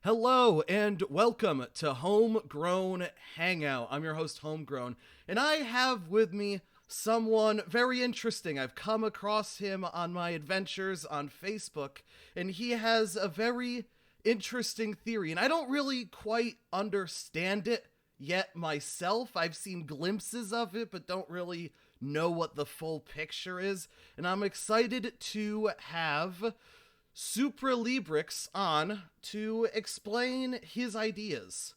Hello and welcome to Homegrown Hangout. I'm your host, Homegrown, and I have with me someone very interesting. I've come across him on my adventures on Facebook, and he has a very interesting theory, and I don't really quite understand it yet myself. I've seen glimpses of it, but don't really know what the full picture is, and I'm excited to have Supra Librix on to explain his ideas.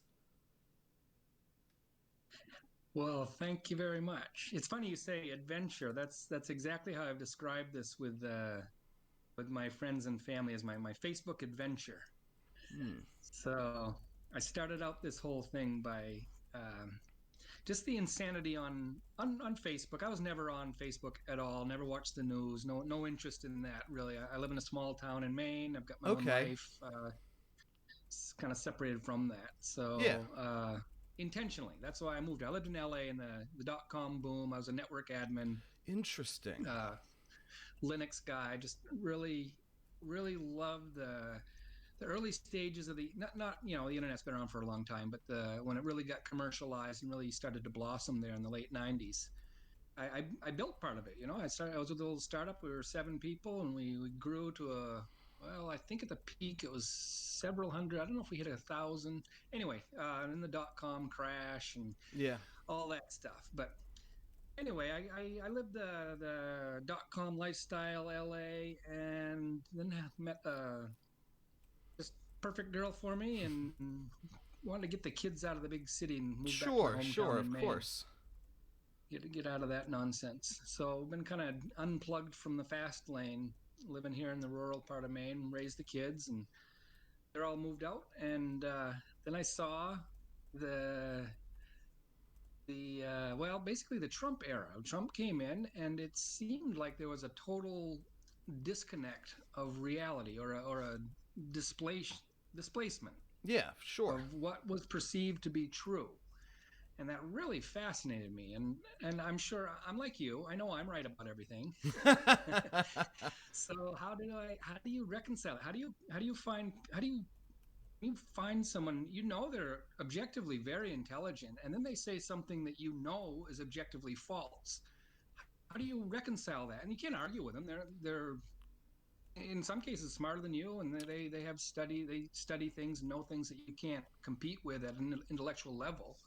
Well, thank you very much. It's funny you say adventure. That's exactly how I've described this with my friends and family as my Facebook adventure. Hmm. So I started out this whole thing by just the insanity on Facebook. I was never on Facebook at all. Never watched the news. No interest in that really. I live in a small town in Maine. I've got my own Okay. life. Kind of separated from that. Yeah. Intentionally, that's why I moved. I lived in LA in the .com boom. I was a network admin, Interesting. uh, Linux guy. Just really loved the early stages of the not the internet's been around for a long time, but the when it really got commercialized and really started to blossom there in the late '90s. I built part of it. I was with a little startup. We were 7 people, and we grew to I think at the peak it was several hundred. I don't know if we hit 1,000. Anyway, in the .com crash and Yeah. all that stuff. But anyway, I lived the .com lifestyle, LA, and then met this perfect girl for me, and wanted to get the kids out of the big city and move back to my Sure, hometown in of Maine. course. Get out of that nonsense. So I've been kind of unplugged from the fast lane, living here in the rural part of Maine, raised the kids, and they're all moved out. And then I saw the basically the Trump era. Trump came in, and it seemed like there was a total disconnect of reality or a displacement Yeah, sure. of what was perceived to be true, and that really fascinated me. And I'm sure I'm like you. I know I'm right about everything. So how do you reconcile it? How do you find someone they're objectively very intelligent, and then they say something that is objectively false? How do you reconcile that? And you can't argue with them. They're in some cases smarter than you, and they study things and know things that you can't compete with at an intellectual level.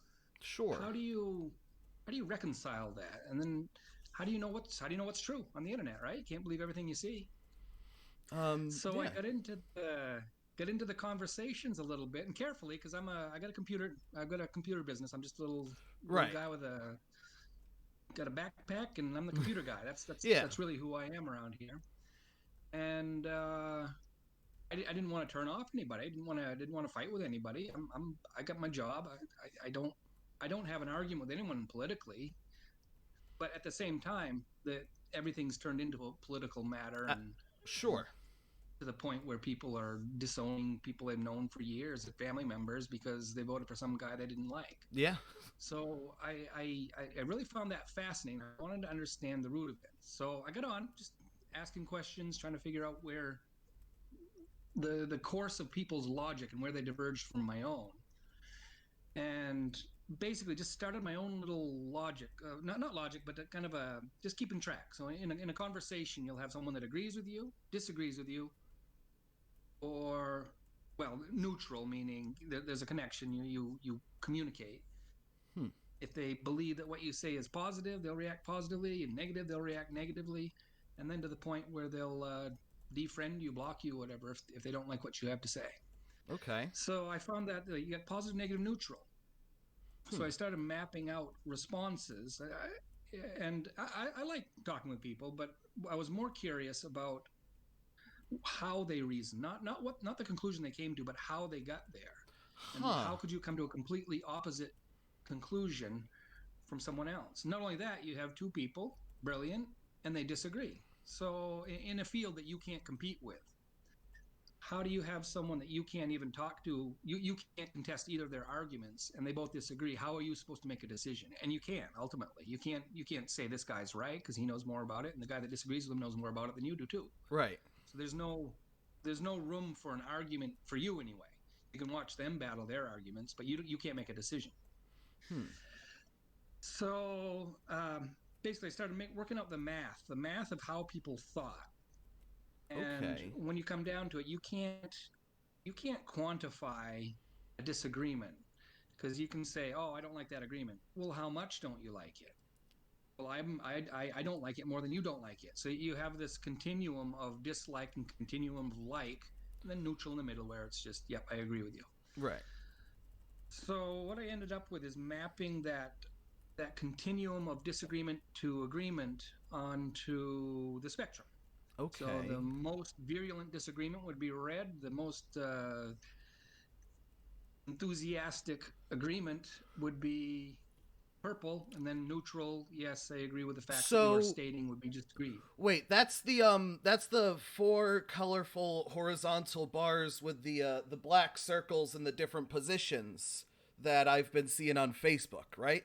Sure. How do you how do you reconcile that? And then how do you know what's true on the internet, right? You can't believe everything you see. So I Yeah. got into the conversations a little bit, and carefully, because I've got a computer business. I'm just a little Right. guy with a got a backpack, and I'm the computer guy. That's that's Yeah. that's really who I am around here. And I didn't want to turn off anybody. I didn't want to fight with anybody. I got my job. I don't have an argument with anyone politically, but at the same time, that everything's turned into a political matter, Uh, and sure. to the point where people are disowning people they've known for years, family members, because they voted for some guy they didn't like. Yeah. So I really found that fascinating. I wanted to understand the root of it. So I got on just asking questions, trying to figure out where the course of people's logic and where they diverged from my own, and basically just started my own little logic, not logic, but kind of a just keeping track. So in a conversation, you'll have someone that agrees with you, disagrees with you, or neutral, meaning there's a connection. You communicate. Hmm. If they believe that what you say is positive, they'll react positively, and negative, they'll react negatively, and then to the point where they'll defriend you, block you, whatever, if they don't like what you have to say. Okay. So I found that you got positive, negative, neutral. So Hmm. I started mapping out responses. I like talking with people, but I was more curious about how they reason, not the conclusion they came to, but how they got there, and Huh. how could you come to a completely opposite conclusion from someone else? Not only that, you have two people, brilliant, and they disagree. So in a field that you can't compete with, how do you have someone that you can't even talk to? You can't contest either of their arguments, and they both disagree. How are you supposed to make a decision? And you can't. Ultimately, you can't say this guy's right because he knows more about it, and the guy that disagrees with him knows more about it than you do too. Right. So there's no room for an argument for you anyway. You can watch them battle their arguments, but you can't make a decision. Hmm. So basically, I started working out the math of how people thought. And Okay. when you come down to it, you can't quantify a disagreement, because you can say, "Oh, I don't like that agreement." Well, how much don't you like it? Well, I don't like it more than you don't like it. So you have this continuum of dislike and continuum of like, and then neutral in the middle where it's just, yep, I agree with you. Right. So what I ended up with is mapping that continuum of disagreement to agreement onto the spectrum. So the Okay. most virulent disagreement would be red. The most enthusiastic agreement would be purple, and then neutral, yes, I agree with the facts that you are So stating, would be just agreed. wait, that's the four colorful horizontal bars with the black circles in the different positions that I've been seeing on Facebook, right?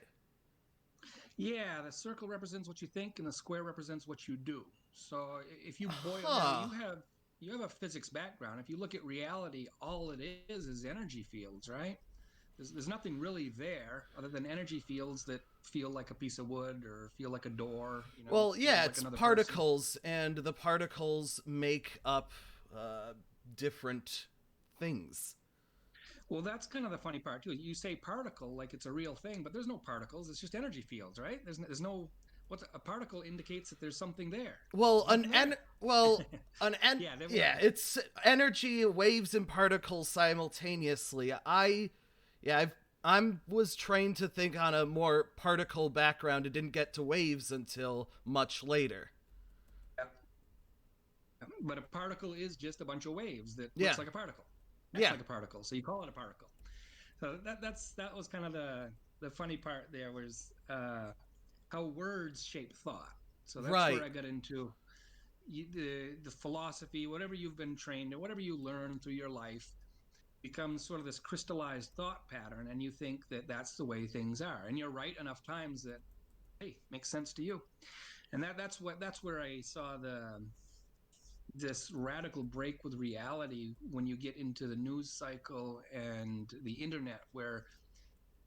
Yeah, the circle represents what you think, and the square represents what you do. So if you boil now, Huh. you have a physics background. If you look at reality, all it is energy fields, right? There's nothing really there other than energy fields that feel like a piece of wood or feel like a door, Well, yeah, feels like it's another person. particles, and the particles make up uh, different things. Well, that's kind of the funny part too. You say particle like it's a real thing, but there's no particles. It's just energy fields, right? There's no what's a particle indicates that there's something there. Well, There's nothing there. Yeah, they yeah, were. it's energy, waves, and particles simultaneously. I was trained to think on a more particle background. It didn't get to waves until much later. Yeah. But a particle is just a bunch of waves that Yeah, looks like a particle, acts yeah, like a particle. So you call it a particle. So that was kind of the funny part there was how words shape thought. So that's where right. I got into the philosophy, whatever you've been trained, or whatever you learn through your life, becomes sort of this crystallized thought pattern, and you think that that's the way things are, and you're right enough times that hey, makes sense to you. And that's where I saw this radical break with reality when you get into the news cycle and the internet, where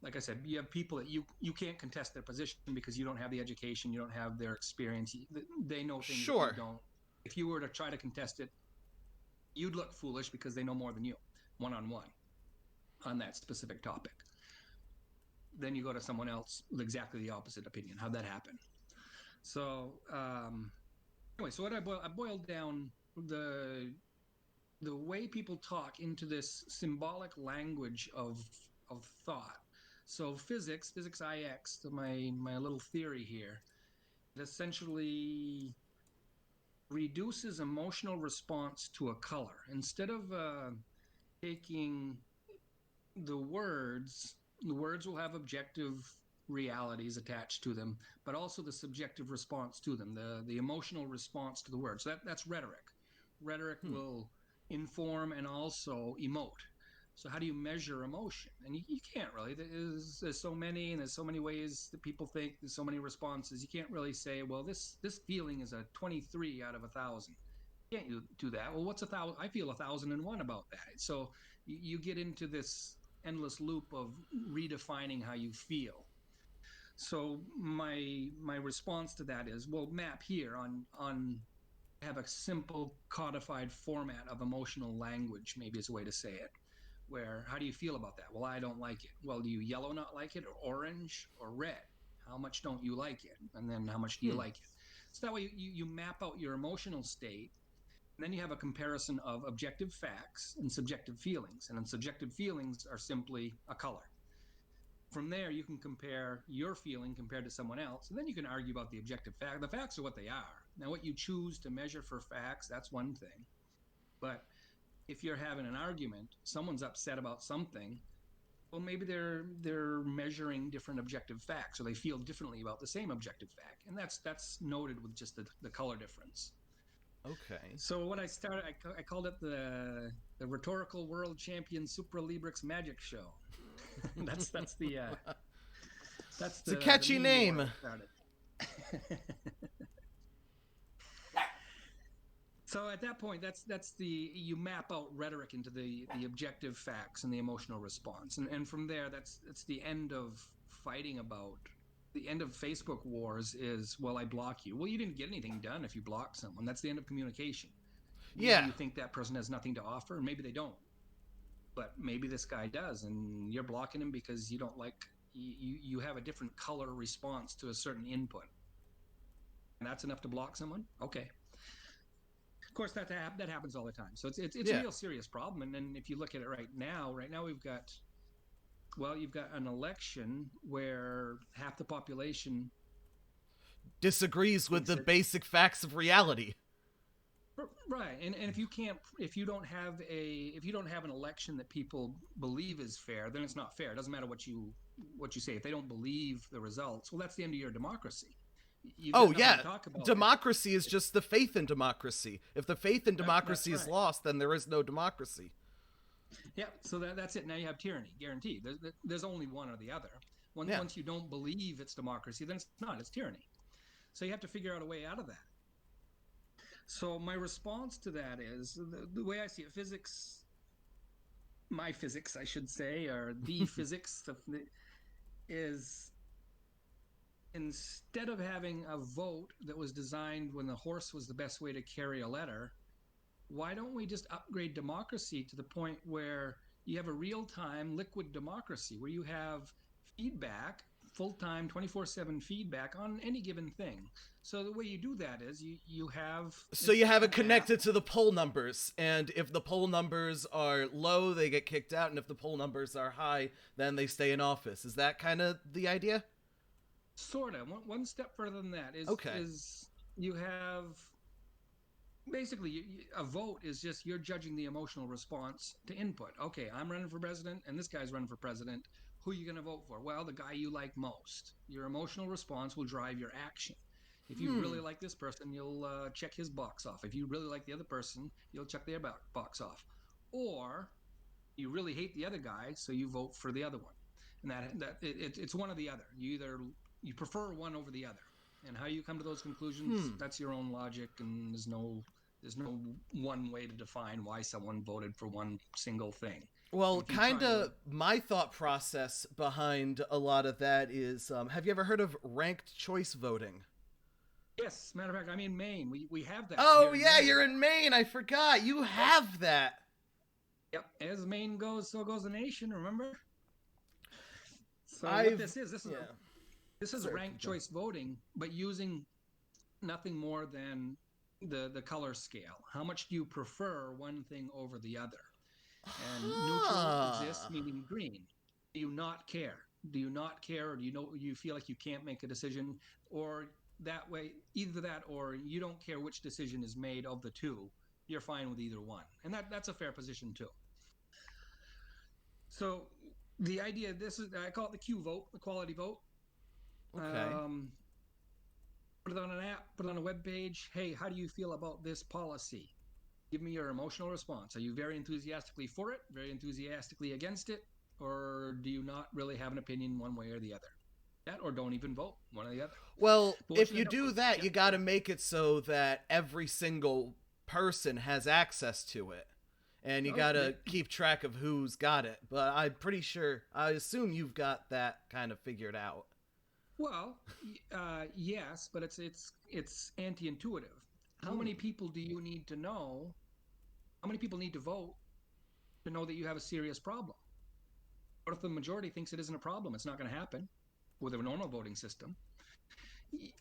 like I said, you have people that you can't contest their position because you don't have the education, you don't have their experience. They know things that you Sure. don't. If you were to try to contest it, you'd look foolish because they know more than you, one on one, on that specific topic. Then you go to someone else with exactly the opposite opinion. How'd that happen? So anyway, so what I boiled down the way people talk into this symbolic language of thought. So physics IX, my little theory here, it essentially reduces emotional response to a color. Instead of taking the words will have objective realities attached to them, but also the subjective response to them, the emotional response to the words. So that's rhetoric. Rhetoric Hmm. will inform and also emote. So how do you measure emotion? And you can't really. There's so many, and there's so many ways that people think. There's so many responses. You can't really say, well, this feeling is a 23 out of 1,000. You can't do that. Well, what's 1,000? I feel 1,001 about that. So you get into this endless loop of redefining how you feel. So my response to that is, well, map here on have a simple codified format of emotional language, maybe is a way to say it. Where how do you feel about that? Well, I don't like it. Well, do you yellow not like it, or orange, or red? How much don't you like it? And then how much do you Hmm. like it? So that way you map out your emotional state, and then you have a comparison of objective facts and subjective feelings. And then subjective feelings are simply a color. From there, you can compare your feeling compared to someone else, and then you can argue about the objective fact. The facts are what they are. Now, what you choose to measure for facts, that's one thing. But if you're having an argument, someone's upset about something, well, maybe they're measuring different objective facts, or they feel differently about the same objective fact, and that's noted with just the color difference. Okay. So what I started, I called it the rhetorical world champion Supra Librix magic show. That's It's a the catchy meme board name. I started. So at that point, that's the you map out rhetoric into the objective facts and the emotional response, and from there, that's the end of fighting about. The end of Facebook wars is, well, I block you. Well, you didn't get anything done if you block someone. That's the end of communication. Maybe Yeah. you think that person has nothing to offer, and maybe they don't. But maybe this guy does, and you're blocking him because you don't like you have a different color response to a certain input, and that's enough to block someone. Okay, of course that happens all the time. So it's a Yeah. real serious problem. And then if you look at it right now we've got, well, you've got an election where half the population Disagrees with thinks the that, basic facts of reality. right. And if you can't, if you don't have an election that people believe is fair, then it's not fair. It doesn't matter what you say. If they don't believe the results, well, that's the end of your democracy. You've Oh got nothing to yeah, talk about. democracy is just the faith in democracy. If the faith in That's democracy is right. lost, then there is no democracy. Yeah, so that's it. Now you have tyranny, guaranteed. There's only one or the other. Yeah. Once you don't believe it's democracy, then it's not. It's tyranny. So you have to figure out a way out of that. So my response to that is the way I see it: physics, my physics, I should say, or the physics is, instead of having a vote that was designed when the horse was the best way to carry a letter, why don't we just upgrade democracy to the point where you have a real-time liquid democracy where you have feedback, full-time 24/7 feedback on any given thing. So the way you do that is you have So you have it an app. connected to the poll numbers, and if the poll numbers are low, they get kicked out, and if the poll numbers are high, then they stay in office. Is that kind of the idea? Sort of one step further than that Okay. is you have basically a vote is just you're judging the emotional response to input. Okay, I'm running for president and this guy's running for president. Who are you going to vote for? Well, the guy you like most. Your emotional response will drive your action. If you Hmm. really like this person, you'll check his box off. If you really like the other person, you'll check their box off. Or you really hate the other guy, so you vote for the other one. And it's one or the other. You prefer one over the other. And how you come to those conclusions, Hmm. that's your own logic, and there's no one way to define why someone voted for one single thing. Well, And if you kind try to, of my thought process behind a lot of that is have you ever heard of ranked choice voting? yes, matter of fact, I'm in Maine. We have that Oh, here in yeah, Maine. you're in Maine. I forgot. You Yep. have that. Yep. As Maine goes, so goes the nation. Remember. So what I've. this is, Yeah. this is Sorry, ranked keep going. choice voting, but using nothing more than the color scale. How much do you prefer one thing over the other? And neutral exists, Huh. meaning green. Do you not care? Do you not care, or do you know you feel like you can't make a decision, or that way, either that or you don't care which decision is made of the two. You're fine with either one, and that's a fair position too. So the idea, this is, I call it the Q vote, the quality vote. Okay. Um, put it on an app, put it on a web page. Hey, how do you feel about this policy? Give me your emotional response. Are you very enthusiastically for it, very enthusiastically against it, or do you not really have an opinion one way or the other? That or don't even vote, one or the other. Well, But what if you you end up do with, that, yeah, you go got to ahead. make it so that every single person has access to it. And you Oh, got to keep track of who's got it. But I'm pretty sure, I assume you've got that kind of figured out. well, yes, but it's anti-intuitive. How Hmm. many people do you need to know? How many people need to vote to know that you have a serious problem? What if the majority thinks it isn't a problem? It's not going to happen with a normal voting system.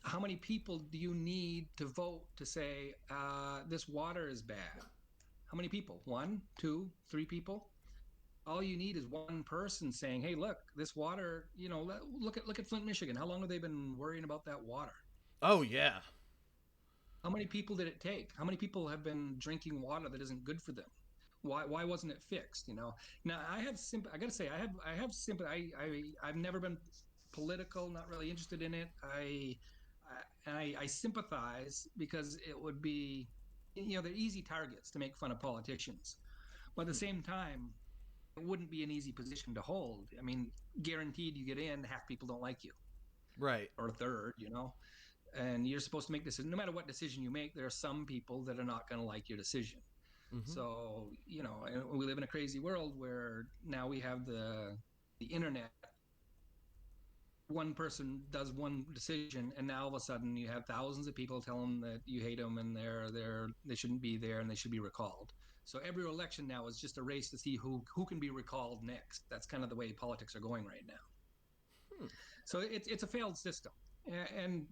How many people do you need to vote to say this water is bad? How many people? One, two, three people? All you need is one person saying, "Hey, look, this water. Look at Flint, Michigan. How long have they been worrying about that water? Oh, yeah. How many people did it take? How many people have been drinking water that isn't good for them? Why wasn't it fixed? Now I have I got to say I have sympathy. I've never been political, not really interested in it. I sympathize because it would be, they're easy targets to make fun of politicians, but at the same time, it wouldn't be an easy position to hold. I mean, guaranteed you get in, half people don't like you, Right. or a third. and you're supposed to make this. No matter what decision you make, there are some people that are not going to like your decision. Mm-hmm. So, we live in a crazy world where now we have the internet. One person does one decision, and now all of a sudden you have thousands of people tell them that you hate them and they shouldn't be there and they should be recalled. So every election now is just a race to see who can be recalled next. That's kind of the way politics are going right now. Hmm. So it's a failed system, and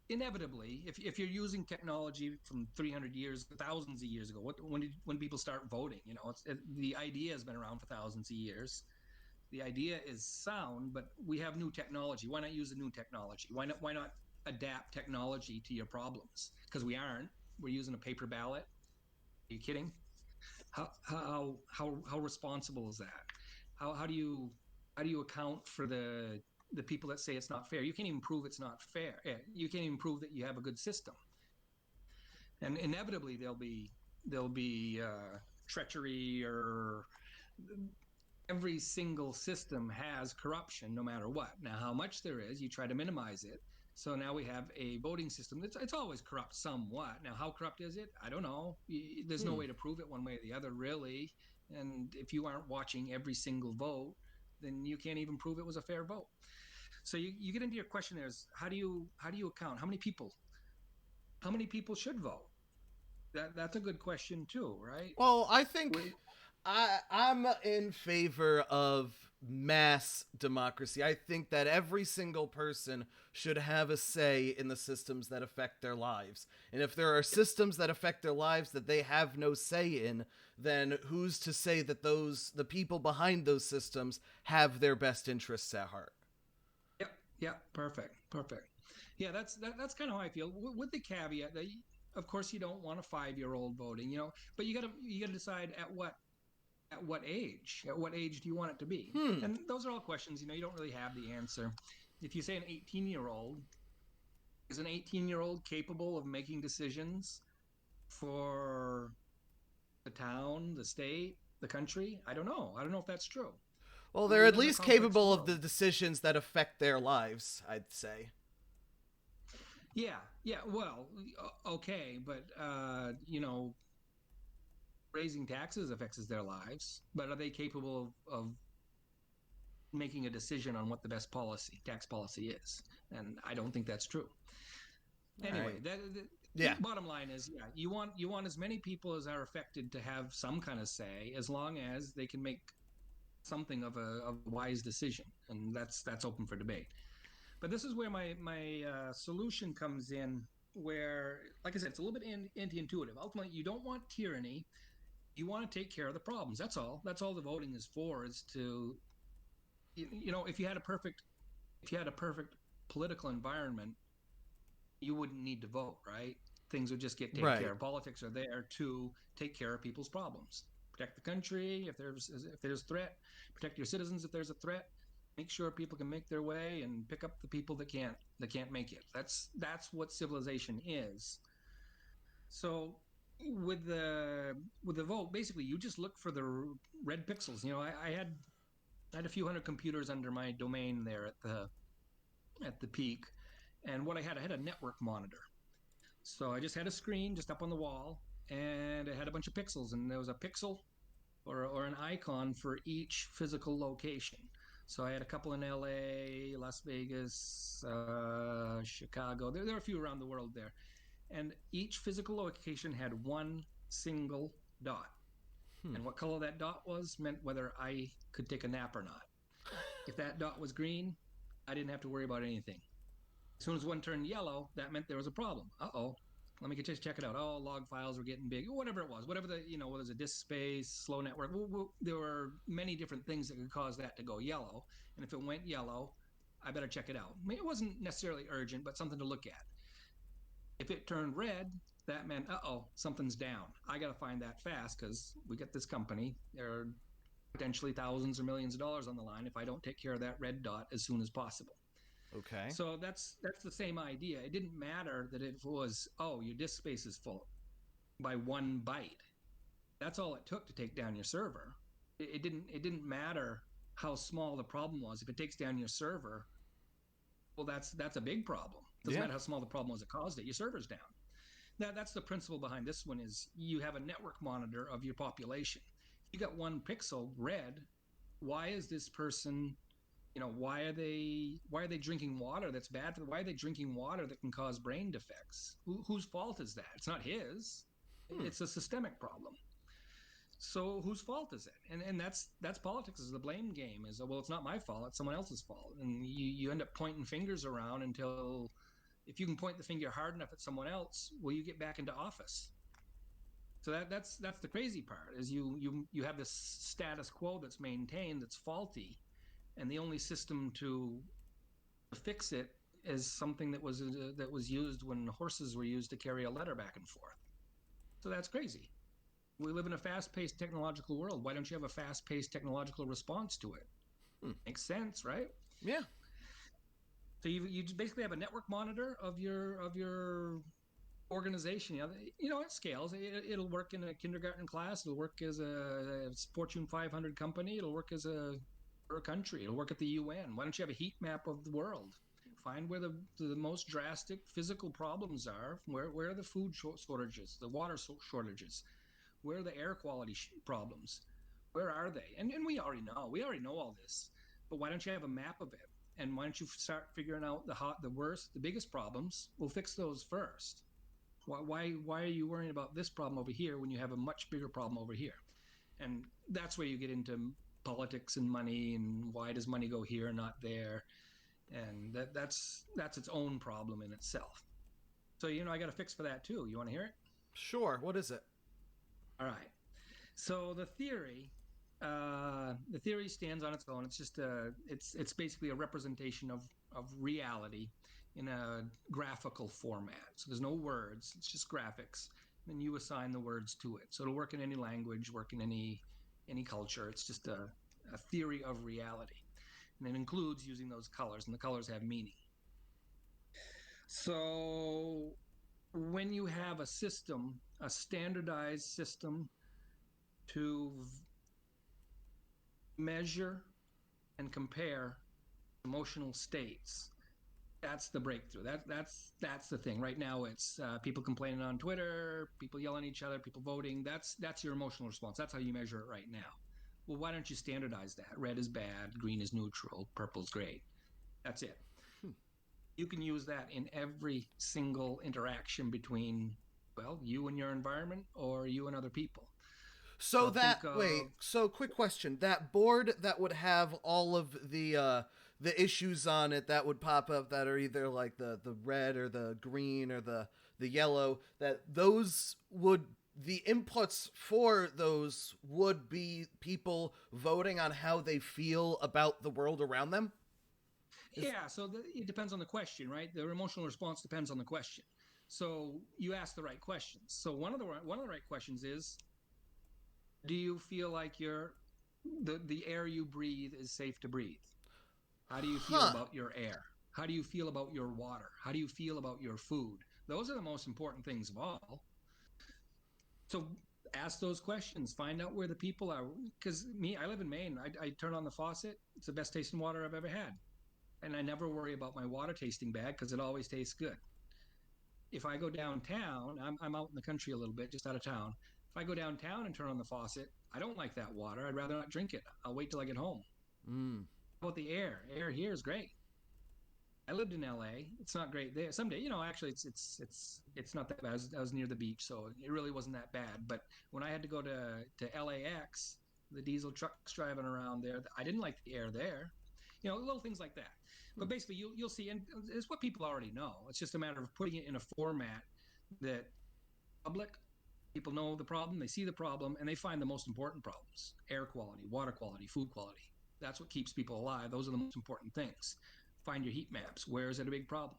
inevitably, if you're using technology from 300 years, thousands of years ago, when people start voting, the idea has been around for thousands of years. The idea is sound, but we have new technology. Why not use the new technology? Why not adapt technology to your problems? Because we aren't. We're using a paper ballot. Are you kidding? How responsible is that? How do you account for the people that say it's not fair? You can't even prove it's not fair. You can't even prove that you have a good system. And inevitably there'll be treachery, or every single system has corruption no matter what. Now, how much there is, you try to minimize it. So now we have a voting system it's always corrupt somewhat. Now, how corrupt is it? I don't know. There's no Hmm. way to prove it one way or the other, really. And if you aren't watching every single vote, then you can't even prove it was a fair vote. So you get into your question there is how do you account how many people should vote? That's a good question too, right? Well, I think I'm in favor of mass democracy. I think that every single person should have a say in the systems that affect their lives. And if there are systems that affect their lives that they have no say in, then who's to say that the people behind those systems have their best interests at heart? Yep. Yeah. Perfect. Perfect. Yeah. That's kind of how I feel. With the caveat that, of course, you don't want a 5-year-old voting. But you gotta decide at what age. At what age do you want it to be? Hmm. And those are all questions. You don't really have the answer. If you say an 18-year-old, is an 18-year-old capable of making decisions for the town, the state, the country? I don't know. I don't know if that's true. Well, We they're at live in a least complex capable of world. the decisions that affect their lives, I'd say. Yeah, yeah. Well, okay, but raising taxes affects their lives. But are they capable of making a decision on what the best tax policy is? And I don't think that's true. All Anyway, right. the Yeah. bottom line is, yeah, you want as many people as are affected to have some kind of say, as long as they can make something of a wise decision, and that's open for debate. But this is where my solution comes in, where, like I said, it's a little bit anti-intuitive. Ultimately, you don't want tyranny. You want to take care of the problems. That's all the voting is for, is to, if you had a perfect political environment, you wouldn't need to vote, right? Things would just get taken care Right. of. Politics are there to take care of people's problems, protect the country if there's threat, protect your citizens if there's a threat, make sure people can make their way, and pick up the people that can't make it. That's what civilization is. So with the vote, basically, you just look for the red pixels. I had a few hundred computers under my domain there at the peak, and what I had a network monitor. So I just had a screen just up on the wall, and it had a bunch of pixels, and there was a pixel or an icon for each physical location. So I had a couple in LA, Las Vegas, Chicago. There were a few around the world there. And each physical location had one single dot. Hmm. And what color that dot was meant whether I could take a nap or not. If that dot was green, I didn't have to worry about anything. As soon as one turned yellow, that meant there was a problem. Uh-oh. Let me just check it out. Oh, log files were getting big. Whatever it was. Whatever whether it's a disk space, slow network. There were many different things that could cause that to go yellow. And if it went yellow, I better check it out. I mean, it wasn't necessarily urgent, but something to look at. If it turned red, that meant, uh-oh, something's down. I got to find that fast, because we get this company. There are potentially thousands or millions of dollars on the line if I don't take care of that red dot as soon as possible. Okay. So that's the same idea. It didn't matter that it was, oh, your disk space is full by 1 byte. That's all it took to take down your server. It didn't matter how small the problem was. If it takes down your server, Well, that's a big problem. Doesn't Yeah. matter how small the problem was that caused it. Your server's down. That's the principle behind this one is you have a network monitor of your population. You got one pixel red. Why is this person, why are they drinking water that's bad for them? Why are they drinking water that can cause brain defects? Whose fault is that? It's not his. Hmm. It's a systemic problem. So whose fault is it? And that's politics, is the blame game. Is, well, it's not my fault, it's someone else's fault. And you end up pointing fingers around until, if you can point the finger hard enough at someone else, will you get back into office? So that's the crazy part, is you have this status quo that's maintained that's faulty, and the only system to fix it is something that was used when horses were used to carry a letter back and forth. So that's crazy. We live in a fast-paced technological world. Why don't you have a fast-paced technological response to it? Hmm. Makes sense, right? Yeah. So you basically have a network monitor of your organization. It scales. It'll work in a kindergarten class. It'll work as a Fortune 500 company. It'll work as for a country. It'll work at the UN. Why don't you have a heat map of the world? Find where the most drastic physical problems are. Where are the food shortages, the water shortages? Where are the air quality problems? Where are they? And we already know. We already know all this. But why don't you have a map of it? And why don't you start figuring out the worst, the biggest problems? We'll fix those first. Why are you worrying about this problem over here when you have a much bigger problem over here? And that's where you get into politics and money, and why does money go here and not there? And that's its own problem in itself. So I got a fix for that too. You want to hear it? Sure. What is it? All right. So the theory stands on its own. It's just it's basically a representation of reality in a graphical format. So there's no words. It's just graphics. And you assign the words to it. So it'll work in any language, work in any culture. It's just a theory of reality, and it includes using those colors, and the colors have meaning. So when you have a system, a standardized system to measure and compare emotional states, that's the breakthrough. That's the thing. Right now, it's people complaining on Twitter, people yelling at each other, people voting. That's your emotional response. That's how you measure it right now. Well, why don't you standardize that? Red is bad, green is neutral, purple is great. That's it. You can use that in every single interaction between, well, you and your environment, or you and other people. So Think wait, of so quick question. That board that would have all of the issues on it that would pop up that are either like the red or the green or the yellow, that those would the inputs for those would be people voting on how they feel about the world around them? Yeah, so it depends on the question, right? The emotional response depends on the question. So you ask the right questions. So one of the right questions is, do you feel like the air you breathe is safe to breathe? How do you feel Huh. about your air? How do you feel about your water? How do you feel about your food? Those are the most important things of all. So ask those questions. Find out where the people are. Because I live in Maine. I turn on the faucet. It's the best tasting water I've ever had. And I never worry about my water tasting bad because it always tastes good. If I go downtown, I'm out in the country a little bit, just out of town. If I go downtown and turn on the faucet, I don't like that water. I'd rather not drink it. I'll wait till I get home. Mm. How about the air? Air here is great. I lived in LA. It's not great there. Someday, actually, it's not that bad. I was near the beach, so it really wasn't that bad. But when I had to go to LAX, the diesel trucks driving around there, I didn't like the air there. Little things like that. But basically, you'll see, and it's what people already know. It's just a matter of putting it in a format that public people know the problem, they see the problem, and they find the most important problems: air quality, water quality, food quality. That's what keeps people alive. Those are the most important things. Find your heat maps. Where is it a big problem?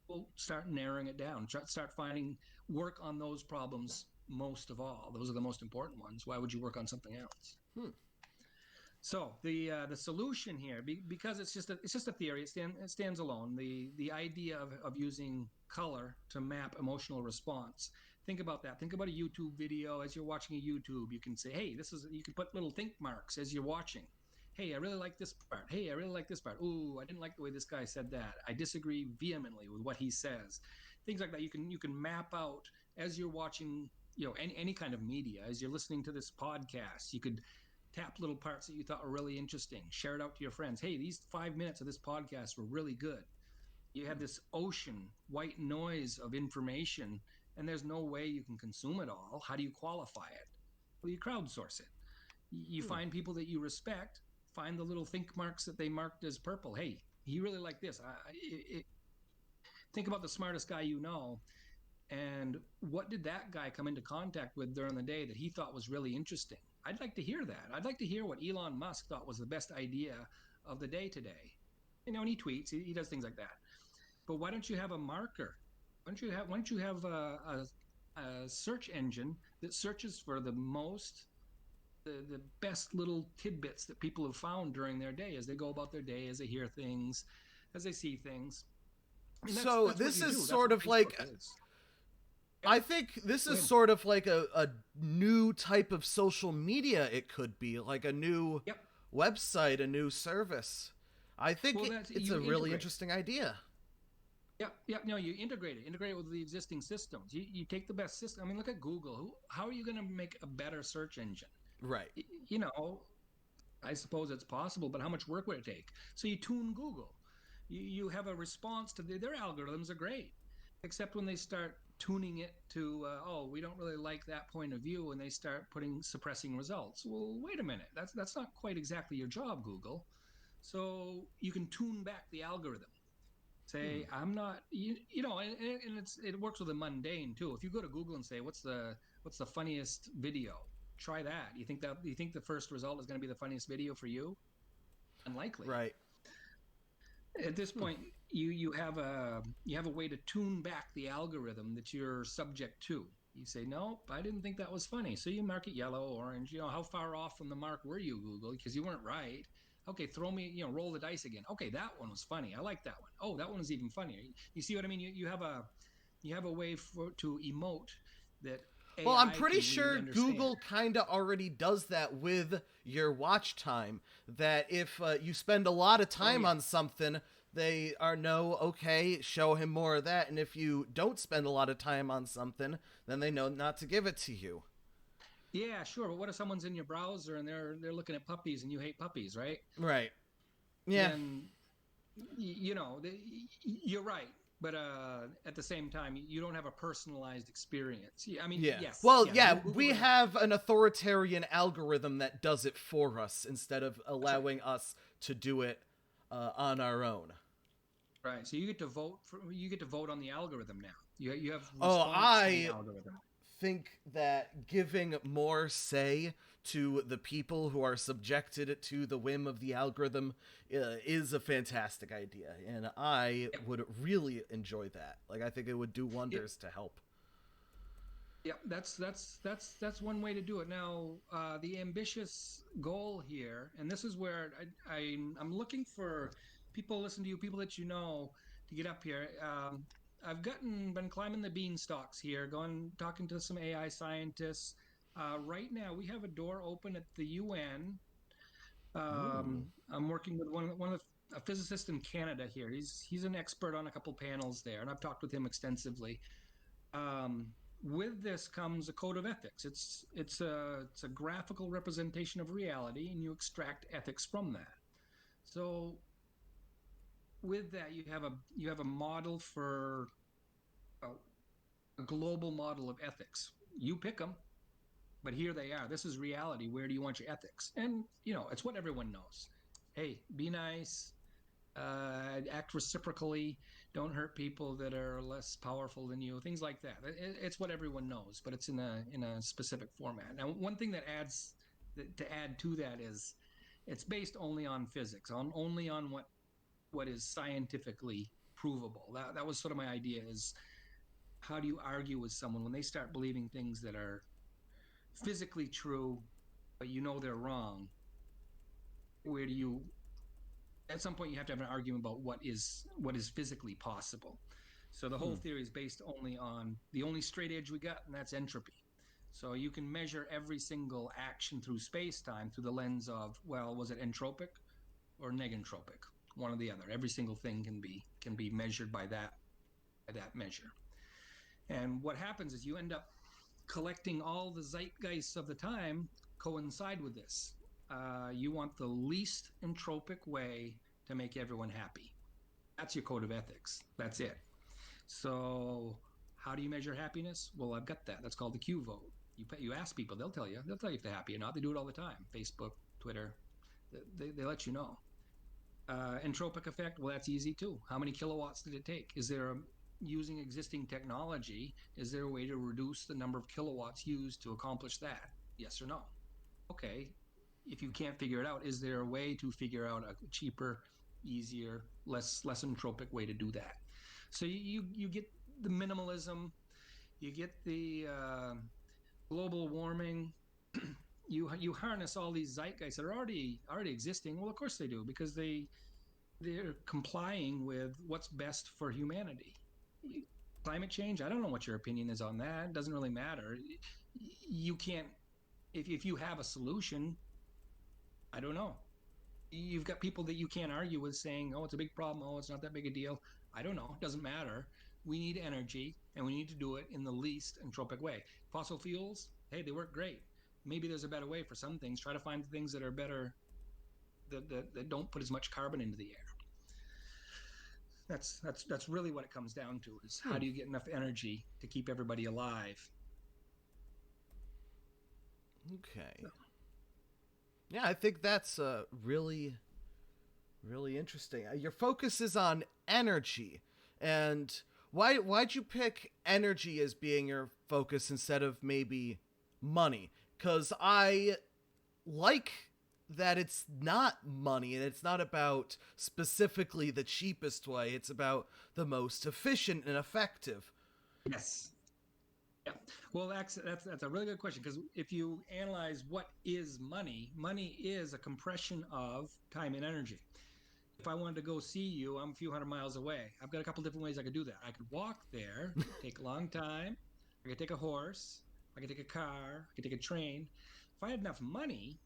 Well, start narrowing it down. Start finding work on those problems most of all. Those are the most important ones. Why would you work on something else? Hmm. So the solution here, because it's just a theory, it stands alone. The idea of using color to map emotional response. Think about that. Think about a YouTube video. As you're watching a YouTube, you can say, hey, you can put little think marks as you're watching. Hey, I really like this part. Hey, I really like this part. Ooh, I didn't like the way this guy said that. I disagree vehemently with what he says. Things like that. You can map out as you're watching, any kind of media, as you're listening to this podcast. You could tap little parts that you thought were really interesting. Share it out to your friends. Hey, these 5 minutes of this podcast were really good. You have this ocean, white noise of information, and there's no way you can consume it all. How do you qualify it? Well, you crowdsource it. You Hmm. find people that you respect, find the little think marks that they marked as purple. Hey, he really liked this. Think about the smartest guy you know, and what did that guy come into contact with during the day that he thought was really interesting? I'd like to hear that. I'd like to hear what Elon Musk thought was the best idea of the day today. And he tweets, he does things like that. But why don't you have a marker? Why don't you have a search engine that searches for the best little tidbits that people have found during their day as they go about their day, as they hear things, as they see things. I mean, that's So that's what this you is do. That's sort what of Facebook like, is. Yeah, I think this go is ahead. sort of like a new type of social media. It could be like a new Yep. website, a new service. I think Well, that's it's you a really integrate. interesting idea. Yep, yep. No, you integrate it with the existing systems. You take the best system. I mean, look at Google. How are you going to make a better search engine? Right. You know, I suppose it's possible, but how much work would it take? So you tune Google. You have a response to their algorithms are great, except when they start tuning it to oh, we don't really like that point of view, and they start putting suppressing results. Well, wait a minute, that's not quite exactly your job, Google. So you can tune back the algorithm. Hmm. Say I'm not and it works with the mundane too. If you go to Google and say what's the funniest video, try that. You think the first result is going to be the funniest video for you? Unlikely. Right. At this Hmm. point, you have a way to tune back the algorithm that you're subject to. You say, nope, I didn't think that was funny. So you mark it yellow, orange. How far off from the mark were you, Google? Because you weren't right. Okay, throw me, roll the dice again. Okay, that one was funny. I like that one. Oh, that one was even funnier. You see what I mean? You have a way to emote that Well, I'm AI pretty can read, sure understand. Google kind of already does that with your watch time. That if you spend a lot of Oh time yeah. on something, they are no, okay, show him more of that. And if you don't spend a lot of time on something, then they know not to give it to you. Yeah, sure. But what if someone's in your browser and they're looking at puppies and you hate puppies, right? Right. Yeah. Then you're right, but at the same time you don't have a personalized experience. Yeah, I mean, Yeah. yes, Well, yeah, yeah, Google we has. have an authoritarian algorithm that does it for us instead of That's right. allowing us to do it on our own. Right, so you get to vote on the algorithm now. You have Oh, response to the I algorithm. think that giving more say to the people who are subjected to the whim of the algorithm is a fantastic idea, and I Yep. would really enjoy that. Like, I think it would do Yep. wonders to help. Yep. That's one way to do it. Now, the ambitious goal here, and this is where I'm looking for people listen to you, people that you know, to get up here. I've been climbing the beanstalks here, going talking to some AI scientists. Right now, we have a door open at the UN. Ooh. I'm working with one of a physicist in Canada here. He's an expert on a couple panels there, and I've talked with him extensively. Um, with this comes a code of ethics. It's a graphical representation of reality, and you extract ethics from that. So with that, you have a model for a, a global model of ethics. You pick them, but here they are. This is reality. Where do you want your ethics? And it's what everyone knows. Hey, be nice. Act reciprocally. Don't hurt people that are less powerful than you. Things like that. It's what everyone knows, but it's in a specific format. Now, one thing to add to that is it's based only on physics, only on what is scientifically provable. That was sort of my idea. Is how do you argue with someone when they start believing things that are physically true, but they're wrong? Where do you At some point you have to have an argument about what is physically possible. So the whole Hmm. theory is based only on the only straight edge we got, and that's entropy. So you can measure every single action through space-time through the lens of, well, was it entropic or negentropic? One or the other. Every single thing can be measured by that measure. And what happens is you end up collecting all the zeitgeists of the time coincide with this. You want the least entropic way to make everyone happy. That's your code of ethics. That's it. So, how do you measure happiness? Well, I've got that. That's called the Q vote. You ask people, they'll tell you. They'll tell you if they're happy or not. They do it all the time. Facebook, Twitter, they let you know. Entropic effect, well, that's easy too. How many kilowatts did it take? Is there using existing technology, is there a way to reduce the number of kilowatts used to accomplish that? Yes or no? Okay. If you can't figure it out, is there a way to figure out a cheaper, easier, less entropic way to do that? So you get the minimalism, you get the global warming. You harness all these zeitgeists that are already existing. Well, of course they do, because they're complying with what's best for humanity. Climate change, I don't know what your opinion is on that. It doesn't really matter. You can't, if you have a solution, I don't know. You've got people that you can't argue with saying, oh, it's a big problem. Oh, it's not that big a deal. I don't know. It doesn't matter. We need energy, and we need to do it in the least entropic way. Fossil fuels, hey, they work great. Maybe there's a better way for some things. Try to find things that are better, that don't put as much carbon into the air. That's really what it comes down to, is how do you get enough energy to keep everybody alive? Okay. Yeah, I think that's really, really interesting. Your focus is on energy, and why'd you pick energy as being your focus instead of maybe money? Because I like that it's not money, and it's not about specifically the cheapest way. It's about the most efficient and effective. Yes. Yeah. Well, that's a really good question, because if you analyze what is money, money is a compression of time and energy. If I wanted to go see you, I'm a few hundred miles away. I've got a couple different ways I could do that. I could walk there, take a long time. I could take a horse. I could take a car. I could take a train. If I had enough money,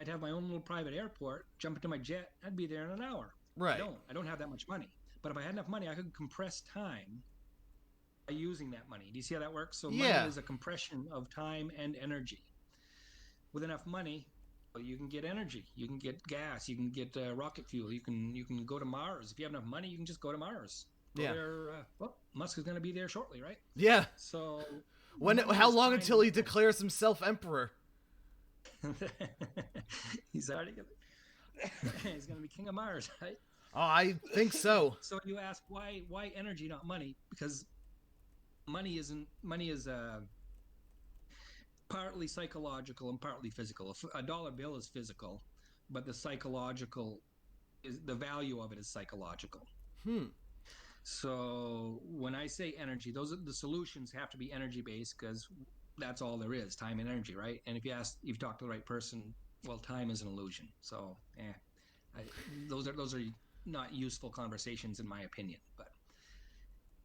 I'd have my own little private airport, jump into my jet, I'd be there in an hour. Right. I don't have that much money. But if I had enough money, I could compress time by using that money. Do you see how that works? So money is a compression of time and energy. With enough money, well, you can get energy, you can get gas, you can get rocket fuel, you can go to Mars. If you have enough money, you can just go to Mars. Go there, well, Musk is going to be there shortly, right? Yeah. So how long until he declares himself emperor? He's already he's going to be king of Mars, right? Oh, I think so. So you ask why energy, not money? Because money is partly psychological and partly physical. A dollar bill is physical, but the psychological is the value of it is psychological. So when I say energy, those are the solutions have to be energy based, because that's all there is, time and energy, right? And if you talk to the right person, well, time is an illusion. So those are not useful conversations in my opinion. But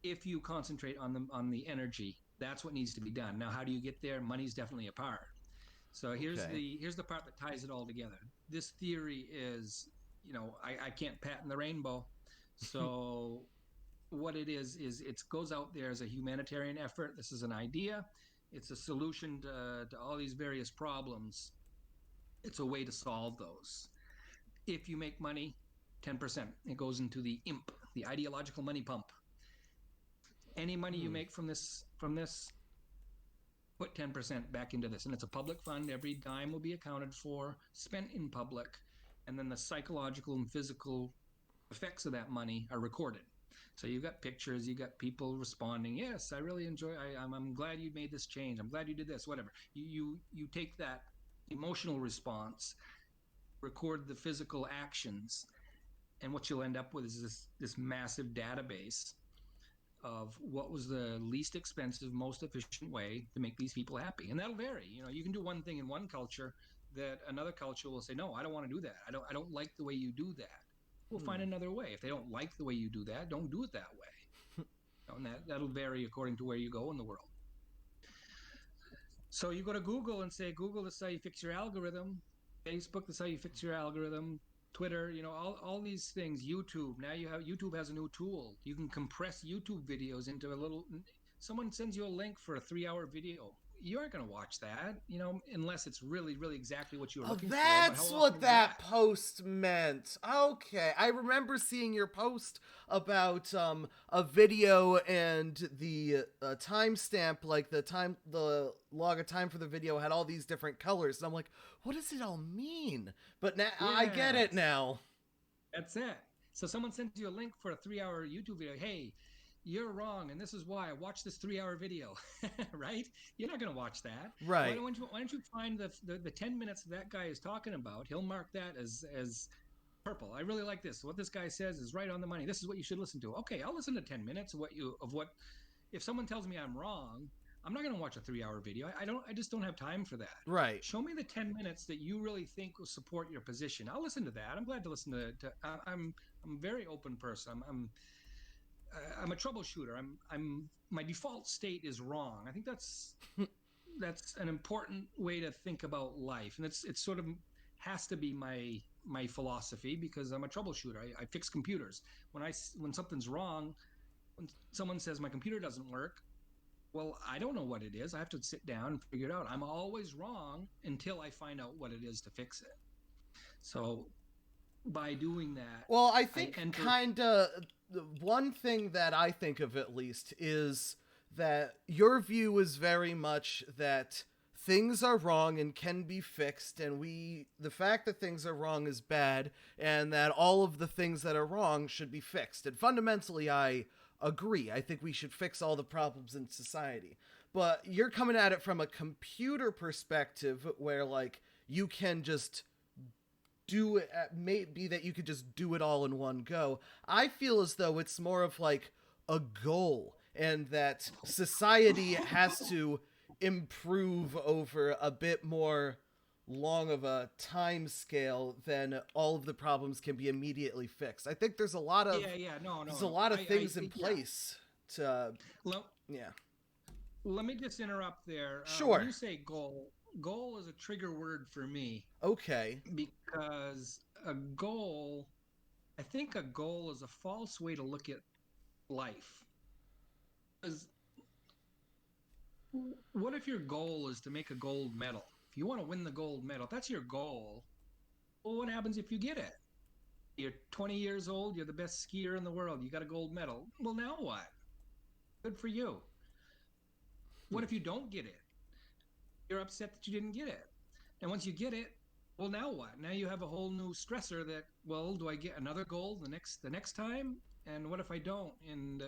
if you concentrate on the energy, that's what needs to be done. Now, how do you get there? Money's definitely a part. So here's the part that ties it all together. This theory is, I can't patent the rainbow. So what it is it goes out there as a humanitarian effort. This is an idea. It's a solution to all these various problems. It's a way to solve those. If you make money, 10%, it goes into the IMP, the ideological money pump. Any money you make from this, put 10% back into this. And it's a public fund. Every dime will be accounted for, spent in public. And then the psychological and physical effects of that money are recorded. So you've got pictures, you've got people responding, yes, I really enjoy, I'm glad you made this change. I'm glad you did this, whatever. You take that emotional response, record the physical actions, and what you'll end up with is this massive database of what was the least expensive, most efficient way to make these people happy. And that'll vary. You can do one thing in one culture that another culture will say, no, I don't want to do that. I don't like the way you do that. We'll find another way. If they don't like the way you do that, don't do it that way. And that'll vary according to where you go in the world. So you go to Google and say, Google, this is how you fix your algorithm. Facebook, this is how you fix your algorithm. Twitter, all these things. YouTube. Now YouTube has a new tool. You can compress YouTube videos into a little. Someone sends you a link for a 3-hour video. You aren't going to watch that, unless it's really, really exactly what you were Oh, looking for. But how that's often what is that that? post meant. Okay, I remember seeing your post about a video and the timestamp, like the log of time for the video had all these different colors, and I'm like, what does it all mean? But now I get it Yes. now. That's it. So someone sends you a link for a 3-hour YouTube video. Hey, you're wrong, and this is why. Watch this 3-hour video, right? You're not going to watch that. Right. Why don't you find the 10 minutes that guy is talking about? He'll mark that as purple. I really like this. What this guy says is right on the money. This is what you should listen to. Okay, I'll listen to 10 minutes of what. If someone tells me I'm wrong, I'm not going to watch a 3-hour video. I just don't have time for that. Right. Show me the 10 minutes that you really think will support your position. I'll listen to that. I'm glad to listen I'm a very open person. I'm a troubleshooter. I'm my default state is wrong. I think that's an important way to think about life, and it's sort of has to be my philosophy because I'm a troubleshooter. I fix computers. When something's wrong, when someone says my computer doesn't work, well, I don't know what it is. I have to sit down and figure it out. I'm always wrong until I find out what it is to fix it. So by doing that, Well, I I think enter. kind of one thing that I think of at least is that your view is very much that things are wrong and can be fixed, and the fact that things are wrong is bad, and that all of the things that are wrong should be fixed. And fundamentally, I agree. I think we should fix all the problems in society. But you're coming at it from a computer perspective where, like, you can just do it, maybe that you could just do it all in one go. I feel as though it's more of like a goal, and that society has to improve over a bit more long of a time scale than all of the problems can be immediately fixed. I think Yeah, no, no, there's a no. lot of things in Yeah. place to Let, yeah. let me just interrupt there. When Sure. you say goal, goal is a trigger word for me Okay. because I think a goal is a false way to look at life. Because what if your goal is to make a gold medal? If you want to win the gold medal, that's your goal. Well, what happens if you get it? You're 20 years old, you're the best skier in the world, you got a gold medal. Well, now what? Good for you. What if you don't get it? You're upset that you didn't get it. And once you get it, well, now what? Now you have a whole new stressor that, well, do I get another gold the next time? And what if I don't? And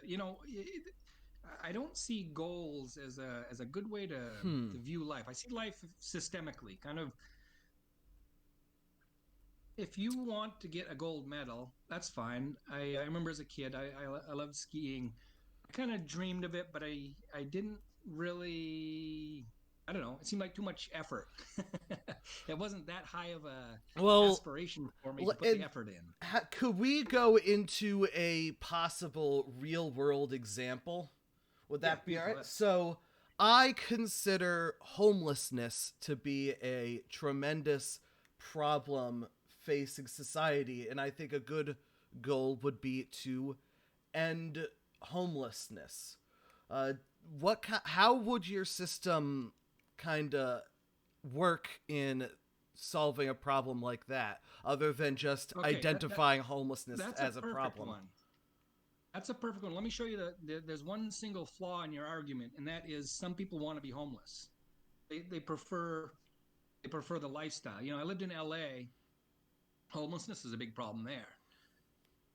I don't see goals as a good way Hmm. to view life. I see life systemically, kind of. If you want to get a gold medal, that's fine. I remember as a kid, I loved skiing. I kind of dreamed of it, but I didn't really. I don't know. It seemed like too much effort. It wasn't that high of a Well, aspiration for me to put the effort in. could we go into a possible real world example? Would Yeah, that be please all go right? ahead. So, I consider homelessness to be a tremendous problem facing society, and I think a good goal would be to end homelessness. Uh, how would your system kind of work in solving a problem like that, other than just Okay, identifying homelessness that's a as a perfect problem? one. That's a perfect one. Let me show you there's one single flaw in your argument, and that is some people want to be homeless. They prefer the lifestyle. I lived in LA. Homelessness is a big problem there.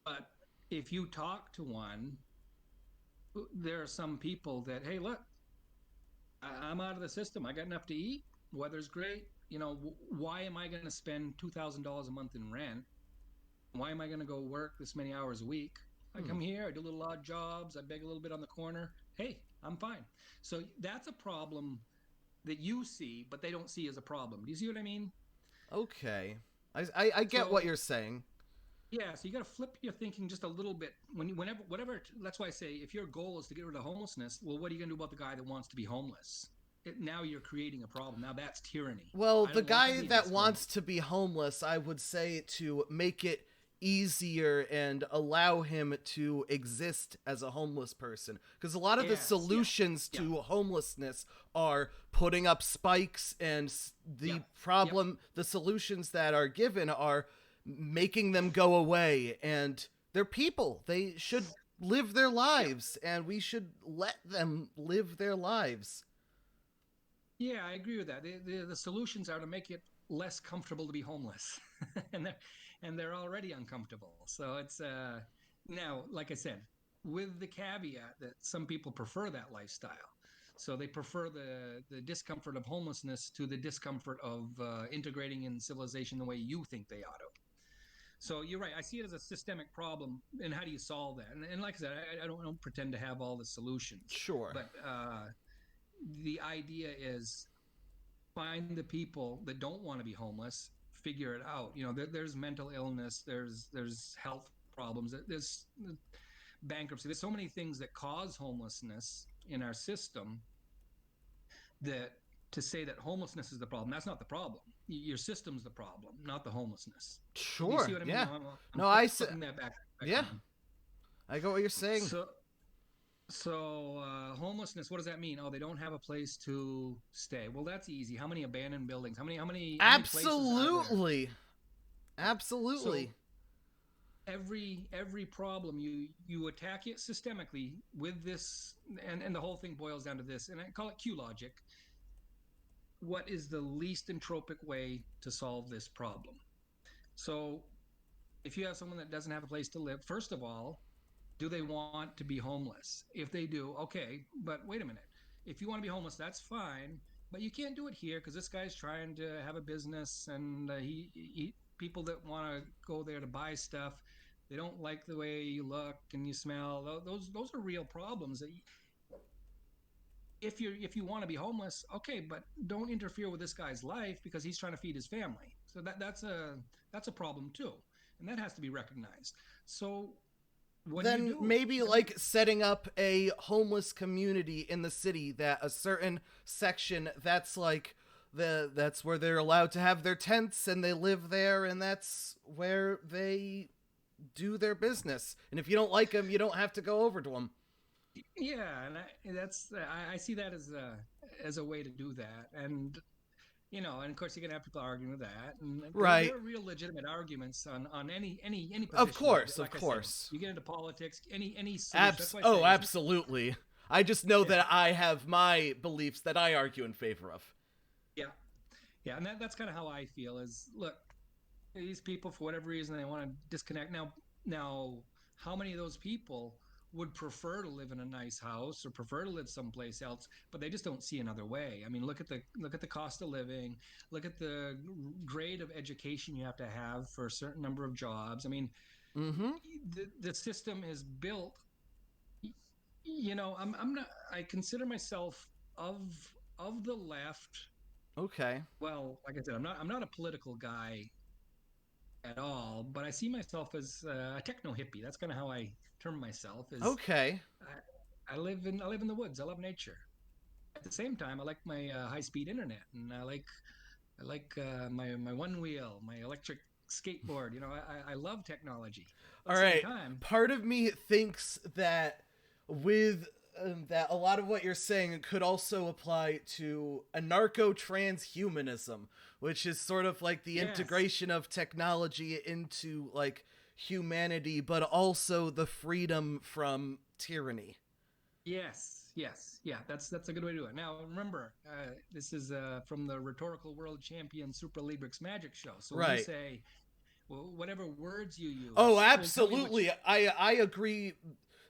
But if you talk to one, there are some people that, hey, look, I'm out of the system. I got enough to eat. Weather's great. Why am I going to spend $2,000 a month in rent? Why am I going to go work this many hours a week? I Hmm. come here, I do little odd jobs, I beg a little bit on the corner. Hey, I'm fine. So that's a problem that you see, but they don't see as a problem. Do you see what I mean? Okay. I get what So you're saying. yeah, so you got to flip your thinking just a little bit. Whenever, whatever. That's why I say if your goal is to get rid of homelessness, well, what are you going to do about the guy that wants to be homeless? now you're creating a problem. Now that's tyranny. Well, I the don't want to guy be in that this home. wants to be homeless, I would say to make it easier and allow him to exist as a homeless person. Because a lot of the Yes, yeah, solutions yeah, to homelessness are putting up spikes, and yeah, the yep, problem, the solutions that are given are making them go away. And they're people. They should live their yep. lives, and we should let them live their lives. Yeah, I agree with that. The solutions are to make it less comfortable to be homeless, and they're already uncomfortable. So it's now, like I said, with the caveat that some people prefer that lifestyle. So they prefer the discomfort of homelessness to the discomfort of integrating in civilization the way you think they ought to. So you're right. I see it as a systemic problem, and how do you solve that? And like I said, I don't pretend to have all the solutions, Sure. but the idea is find the people that don't want to be homeless, figure it out. You know, there's mental illness, there's health problems, there's bankruptcy, there's so many things that cause homelessness in our system, that to say that homelessness is the problem, that's not the problem. Your system's the problem, not the homelessness. Do you see Sure. what I mean? Yeah. I'm No, flipping that back yeah, on. I get what you're saying. So homelessness, what does that mean? Oh, they don't have a place to stay. Well, that's easy. How many abandoned buildings? How many places are there? Absolutely. Yeah. So Absolutely. every problem, you attack it systemically with this, and the whole thing boils down to this, and I call it Q logic. What is the least entropic way to solve this problem? So if you have someone that doesn't have a place to live, first of all, do they want to be homeless? If they do, okay, but wait a minute. If you want to be homeless, that's fine, but you can't do it here because this guy's trying to have a business, and he people that want to go there to buy stuff, they don't like the way you look and you smell. Those are real problems. That if you want to be homeless, okay, but don't interfere with this guy's life because he's trying to feed his family. So that's a problem too, and that has to be recognized. So what do you Then do? maybe like setting up a homeless community in the city, that a certain section that's like that's where they're allowed to have their tents and they live there, and that's where they do their business. And if you don't like them, you don't have to go over to them. Yeah, and I see that as a way to do that, and and of course you're gonna have people arguing with that, and Right. there are real legitimate arguments on any Of position. course, of Like I said, course. you get into politics, any solution. That's why I Oh, say absolutely. I just know yeah, that I have my beliefs that I argue in favor of. yeah, yeah, and that's kind of how I feel. Is look, these people for whatever reason they want to disconnect. Now, how many of those people would prefer to live in a nice house or prefer to live someplace else, but they just don't see another way? I mean, look at the cost of living, look at the grade of education you have to have for a certain number of jobs. I mean, Mm-hmm. the system is built. I'm not. I consider myself of of the left. Okay. Well, like I said, I'm not a political guy at all, but I see myself as a techno hippie. That's kind of how I term myself. Is Okay. I live in the woods. I love nature. At the same time, I like my high speed internet, and I like my one wheel, my electric skateboard. I love technology. But All at the same right. time, Part of me thinks that with that a lot of what you're saying could also apply to anarcho transhumanism, which is sort of like the yes, integration of technology into like humanity, but also the freedom from tyranny. yes, yeah. That's a good way to do it. Now remember, this is from the rhetorical world champion Supra Librix magic show. So when you Right. say, well, whatever words you Oh, use will tell me absolutely. which. I agree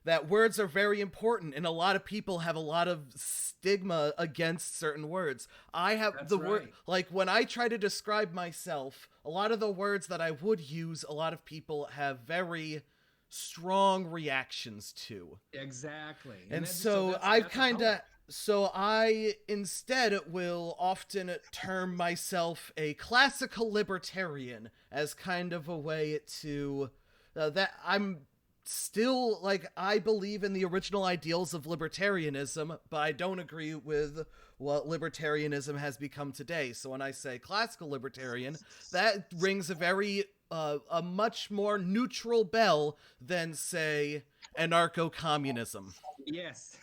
that words are very important, and a lot of people have a lot of stigma against certain words. I have That's the word, right. like when I try to describe myself, a lot of the words that I would use, a lot of people have very strong reactions to. Exactly. And And that, so so that's I've that's a kind of color. so I instead will often term myself a classical libertarian as kind of a way to that I'm still, like, I believe in the original ideals of libertarianism, but I don't agree with what libertarianism has become today. So when I say classical libertarian, that rings a very a much more neutral bell than, say, anarcho-communism. Yes,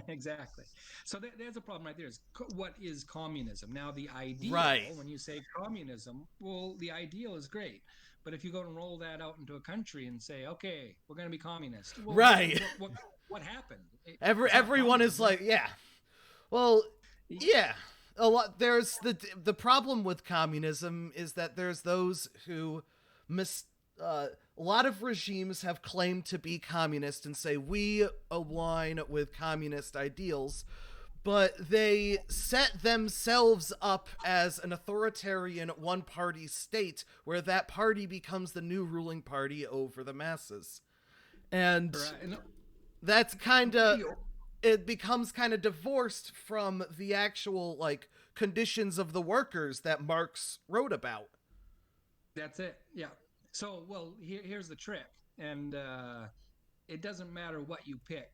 exactly. So there's a problem right there. Is what is communism? Now, the Right. ideal, when you say communism, well, the ideal is great. But if you go and roll that out into a country and say, okay, we're going to be communist, well, Right. what happened? It's not Everyone is communism. like, yeah. Well, yeah. A lot. There's the problem with communism is that there's those who mis. A lot of regimes have claimed to be communist and say we align with communist ideals, but they set themselves up as an authoritarian one-party state where that party becomes the new ruling party over the masses. And Right. No, that's kind of, it becomes kind of divorced from the actual, like, conditions of the workers that Marx wrote about. that's it. Yeah. So, well, here's the trick. And it doesn't matter what you pick,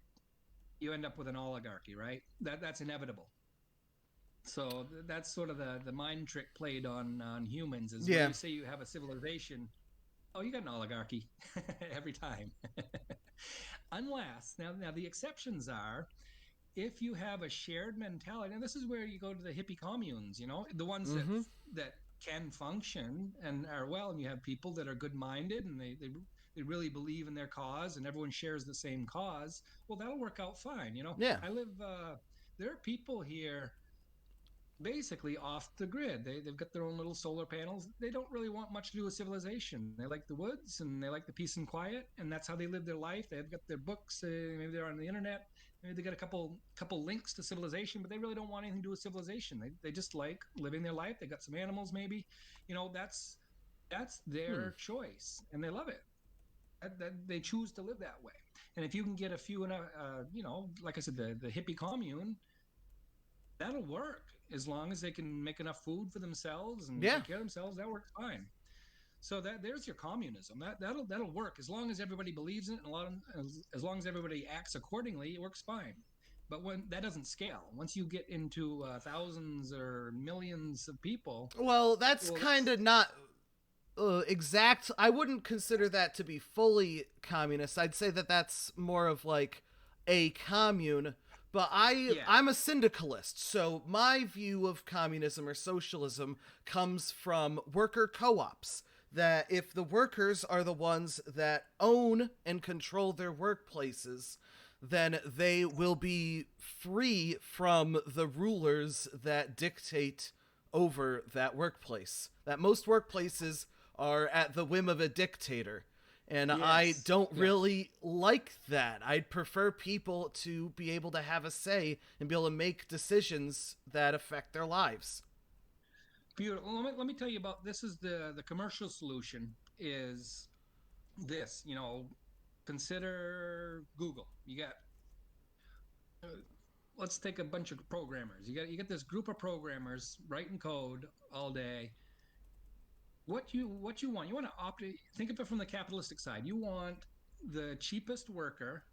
you end up with an oligarchy, right? That's inevitable. So that's sort of the mind trick played on humans is when Yeah. you say you have a civilization, oh, you got an oligarchy every time. Unless now the exceptions are if you have a shared mentality, and this is where you go to the hippie communes, the ones Mm-hmm. that can function and are well, and you have people that are good minded and they really believe in their cause and everyone shares the same cause. Well, that'll work out fine. Yeah. I live. There are people here basically off the grid. They've got their own little solar panels. They don't really want much to do with civilization. They like the woods and they like the peace and quiet, and that's how they live their life. They've got their books. Maybe they're on the internet. Maybe they got a couple links to civilization, but they really don't want anything to do with civilization. They just like living their life. They got some animals, maybe. That's Hmm. their choice, and they love it. They choose to live that way. And if you can get a few in like I said, the hippie commune, that'll work as long as they can make enough food for themselves and Yeah. take care of themselves. That works fine. So there's your communism. That'll work as long as everybody believes in it, and as long as everybody acts accordingly, it works fine. But when that doesn't scale, once you get into thousands or millions of people, Well, that's well, kind of not exact. I wouldn't consider that to be fully communist. I'd say that that's more of like a commune. But yeah, I'm a syndicalist, so my view of communism or socialism comes from worker co-ops. That if the workers are the ones that own and control their workplaces, then they will be free from the rulers that dictate over that workplace. That most workplaces are at the whim of a dictator. And I yes, don't yeah, really like that. I'd prefer people to be able to have a say and be able to make decisions that affect their lives. beautiful. Let me tell you about this. Is the commercial solution is this? Consider Google. You got uh, let's take a bunch of programmers. You get this group of programmers writing code all day. What you want? You want to think of it from the capitalistic side. You want the cheapest worker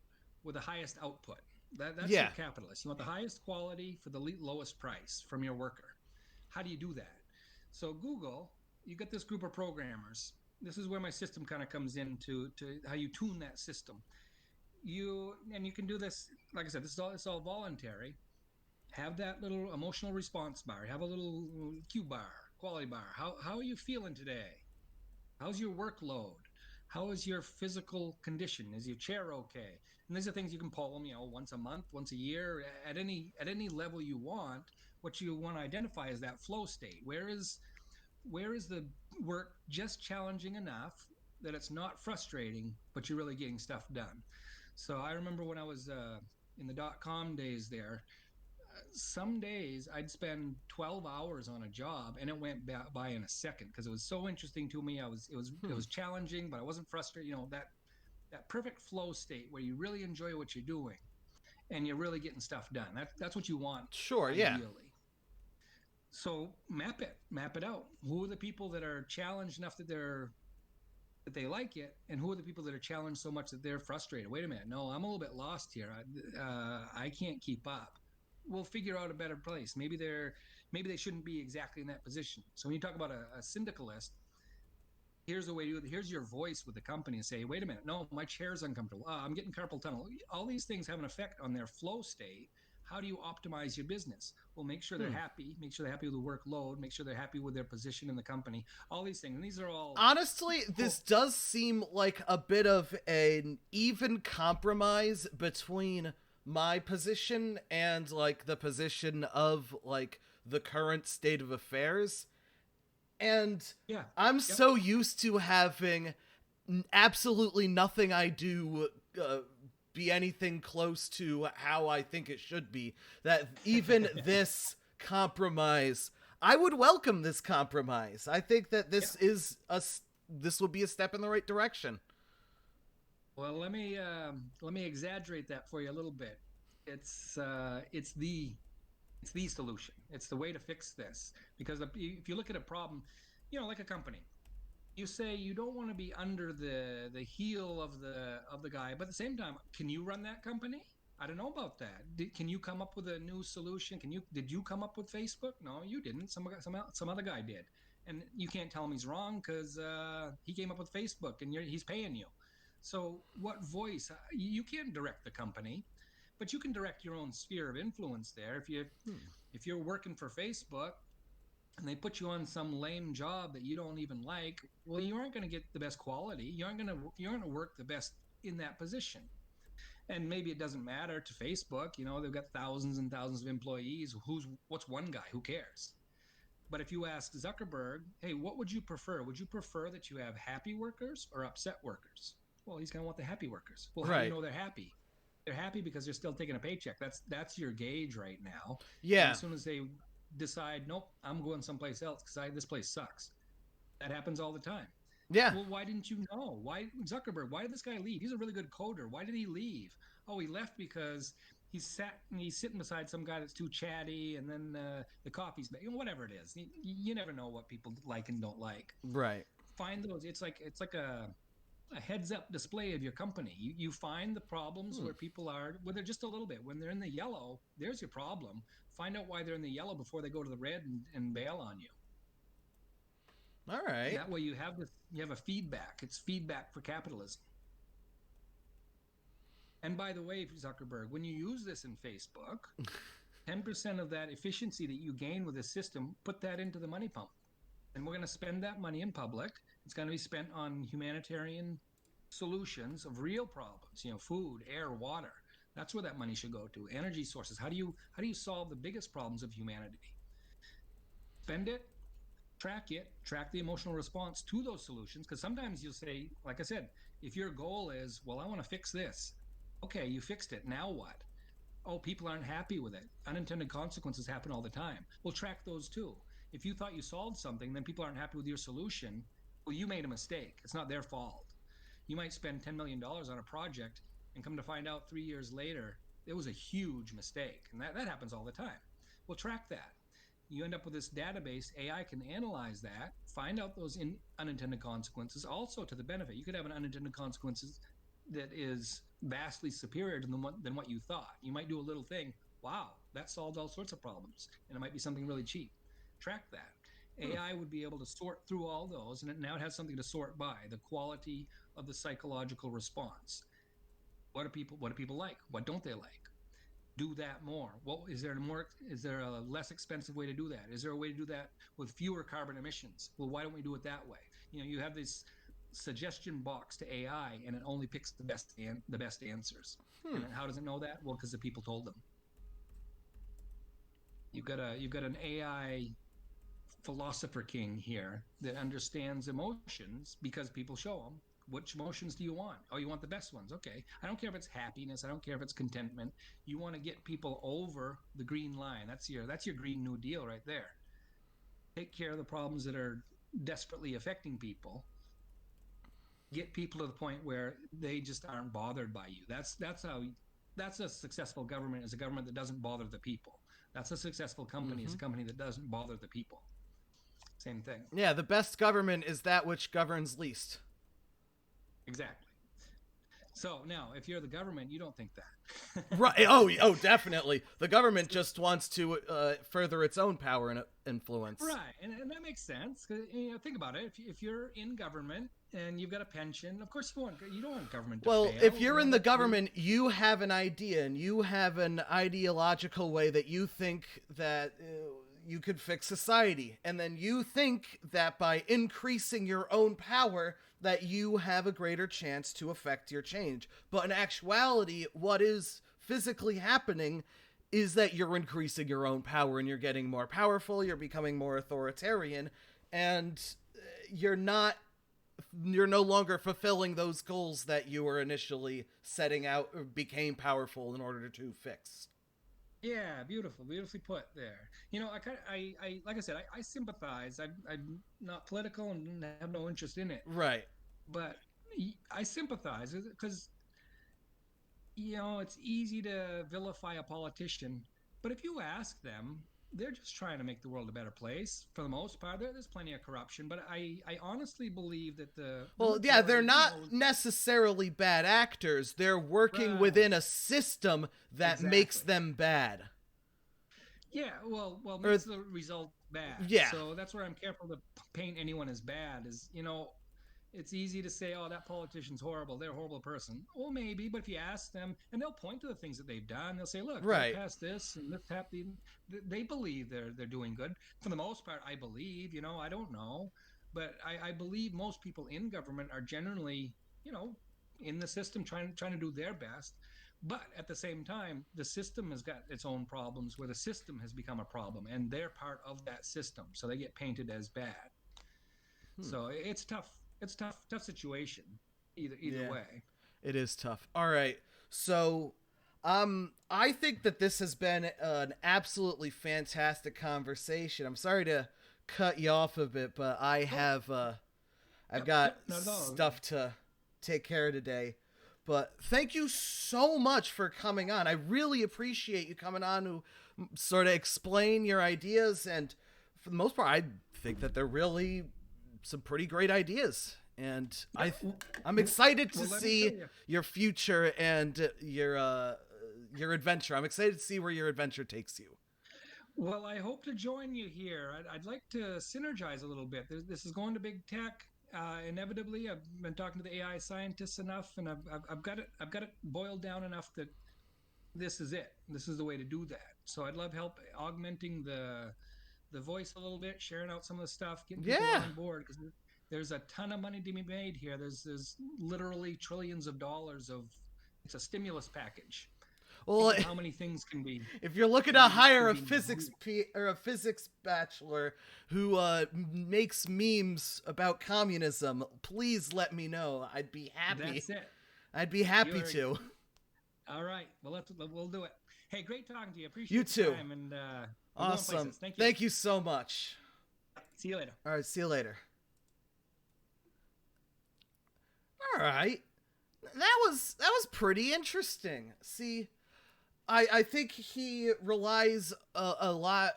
with the highest output. That's your Yeah. capitalist. You want the highest quality for the lowest price from your worker. How do you do that? So Google, you get this group of programmers. This is where my system kind of comes into to how you tune that system. You can do this. Like I said, it's all voluntary. Have that little emotional response bar. Have a little Q bar, quality bar. How are you feeling today? How's your workload? How is your physical condition? Is your chair okay? And these are things you can poll them, once a month, once a year, at any level you want. What you want to identify is that flow state. Where is the work just challenging enough that it's not frustrating, but you're really getting stuff done? So I remember when I was in the .com days there, some days I'd spend 12 hours on a job and it went by in a second because it was so interesting to me. It Hmm. was challenging, but I wasn't frustrated. That perfect flow state where you really enjoy what you're doing and you're really getting stuff done. That's what you want Sure, yeah. ideally. So map it out. Who are the people that are challenged enough that they're that they like it, and who are the people that are challenged so much that they're frustrated? Wait a minute, no, I'm a little bit lost here. I can't keep up. We'll figure out a better place. Maybe they shouldn't be exactly in that position. So when you talk about a syndicalist, here's the way to do it. Here's your voice with the company and say, wait a minute, no, my chair's uncomfortable. I'm getting carpal tunnel. All these things have an effect on their flow state. How do you optimize your business? Well, make sure they're happy, make sure they're happy with the workload, make sure they're happy with their position in the company, all these things. And these are all Honestly, this does seem like a bit of an even compromise between my position and like the position of like the current state of affairs. And yeah. I'm Yep. so used to having absolutely nothing I do be anything close to how I think it should be, that even this compromise, I would welcome this compromise. I think that this is this would be a step in the right direction. Well, let me exaggerate that for you a little bit. It's uh, it's the it's the solution. It's the way to fix this. Because if you look at a problem, like a company, you say you don't want to be under the heel of the guy, but at the same time, can you run that company? I don't know about that. Can you come up with a new solution? Did you come up with Facebook? No, you didn't. Some other guy did, and you can't tell him he's wrong because he came up with Facebook and he's paying you. So what voice? You can't direct the company, but you can direct your own sphere of influence there. If you're working for Facebook and they put you on some lame job that you don't even like, well, you aren't going to get the best quality. You aren't going to work the best in that position. And maybe it doesn't matter to Facebook. They've got thousands and thousands of employees. What's one guy? Who cares? But if you ask Zuckerberg, hey, what would you prefer? Would you prefer that you have happy workers or upset workers? Well, he's going to want the happy workers. Well, how do you know they're happy? They're happy because they're still taking a paycheck. That's your gauge right now. Yeah. And as soon as they decide, nope, I'm going someplace else because this place sucks. That happens all the time. Yeah. Well, why didn't you know? Why Zuckerberg? Why did this guy leave? He's a really good coder. Why did he leave? Oh, he left because he's sitting beside some guy that's too chatty, and then the coffee's whatever it is. You never know what people like and don't like. Right. Find those. It's like a heads up display of your company. You find the problems where people are, where they're just a little bit. When they're in the yellow, there's your problem. Find out why they're in the yellow before they go to the red and bail on you. All right. That way you have a feedback. It's feedback for capitalism. And by the way, Zuckerberg, when you use this in Facebook, 10% of that efficiency that you gain with this system, put that into the money pump. And we're going to spend that money in public. It's going to be spent on humanitarian solutions of real problems, food, air, water. That's where that money should go to. Energy sources. How do you solve the biggest problems of humanity? Spend it, track the emotional response to those solutions. Because sometimes you'll say, like I said, if your goal is, well, I want to fix this. Okay, you fixed it. Now what? Oh, people aren't happy with it. Unintended consequences happen all the time. Well, track those too. If you thought you solved something, then people aren't happy with your solution. Well, you made a mistake. It's not their fault. You might spend $10 million on a project and come to find out 3 years later, it was a huge mistake. And that happens all the time. Well, track that. You end up with this database. AI can analyze that, find out those unintended consequences, also to the benefit. You could have an unintended consequences that is vastly superior than what you thought. You might do a little thing. Wow, that solved all sorts of problems. And it might be something really cheap. Track that. AI would be able to sort through all those, and now it has something to sort by the quality of the psychological response. What do people like? What don't they like? Do that more. Is there a less expensive way to do that? Is there a way to do that with fewer carbon emissions? Well, why don't we do it that way? You have this suggestion box to AI, and it only picks the best answers. And how does it know that? Well, because the people told them. You've got an AI philosopher king here that understands emotions because people show them. Which emotions do you want? Oh, you want the best ones. Okay. I don't care if it's happiness. I don't care if it's contentment. You want to get people over the green line. That's your Green New Deal right there. Take care of the problems that are desperately affecting people. Get people to the point where they just aren't bothered by you. That's a successful government, is a government that doesn't bother the people. That's a successful company, is a company that doesn't bother the people. Same thing. Yeah, the best government is that which governs least. Exactly. So now, if you're the government, you don't think that. Right. Oh, definitely. The government just wants to further its own power and influence. Right, and that makes sense. 'Cause, you know, think about it. If you're in government and you've got a pension, of course you don't want government to Well, if fail. You you're know in the that's your government, you have an idea and you have an ideological way that you think that you could fix society. And then you think that by increasing your own power, that you have a greater chance to affect your change. But in actuality, what is physically happening is that you're increasing your own power and you're getting more powerful, you're becoming more authoritarian, and you're not you're no longer fulfilling those goals that you were initially setting out or became powerful in order to fix. Yeah, beautiful, beautifully put there. You know, I like I said, I sympathize. I'm not political and have no interest in it, Right. but I sympathize because you know it's easy to vilify a politician, but if you ask them, they're just trying to make the world a better place for the most part. There's plenty of corruption, but I honestly believe that the Well, yeah, they're majority, you not know, necessarily bad actors. They're working right, within a system that makes exactly. them bad. Yeah, well, Or makes the result bad. yeah. So that's where I'm careful to paint anyone as bad. Is you know, it's easy to say, oh, that politician's horrible. They're a horrible person. Well, maybe, but if you ask them, and they'll point to the things that they've done, they'll say, look, they Right. passed this and this happened. They believe they're doing good. For the most part, I believe. You know, I don't know, but I believe most people in government are generally, you know, in the system trying to do their best. But at the same time, the system has got its own problems where the system has become a problem and they're part of that system. So they get painted as bad. Hmm. So it's tough. It's tough situation either Yeah. way. It is tough. All right. So, I think that this has been an absolutely fantastic conversation. I'm sorry to cut you off a bit, but Oh, I've yep, got yep, not at all. stuff to take care of today. But thank you so much for coming on. I really appreciate you coming on to sort of explain your ideas. And for the most part, I think that they're really some pretty great ideas. And Yep. I'm excited to Well, let me tell see you. your future and your adventure. I'm excited to see where your adventure takes you. Well, I hope to join you here. I'd like to synergize a little bit. This is going to big tech. Inevitably, I've been talking to the AI scientists enough, and I've got it boiled down enough that this is it. This is the way to do that. So I'd love help augmenting the voice a little bit, sharing out some of the stuff, getting people Yeah. on board because there's a ton of money to be made here. There's literally trillions of dollars of it's a stimulus package. Think Well, of how many things can be if you're looking can to be hire can a be physics or a physics bachelor who makes memes about communism, please let me know. I'd be happy. that's it. I'd be happy You're to. all right. Well, we'll do it. Hey, great talking to you. You Appreciate the too. time, and we're going Awesome. places. Thank you. Thank you so much. See you later. All right, see you later. All right. That was pretty interesting. See, I think he relies a lot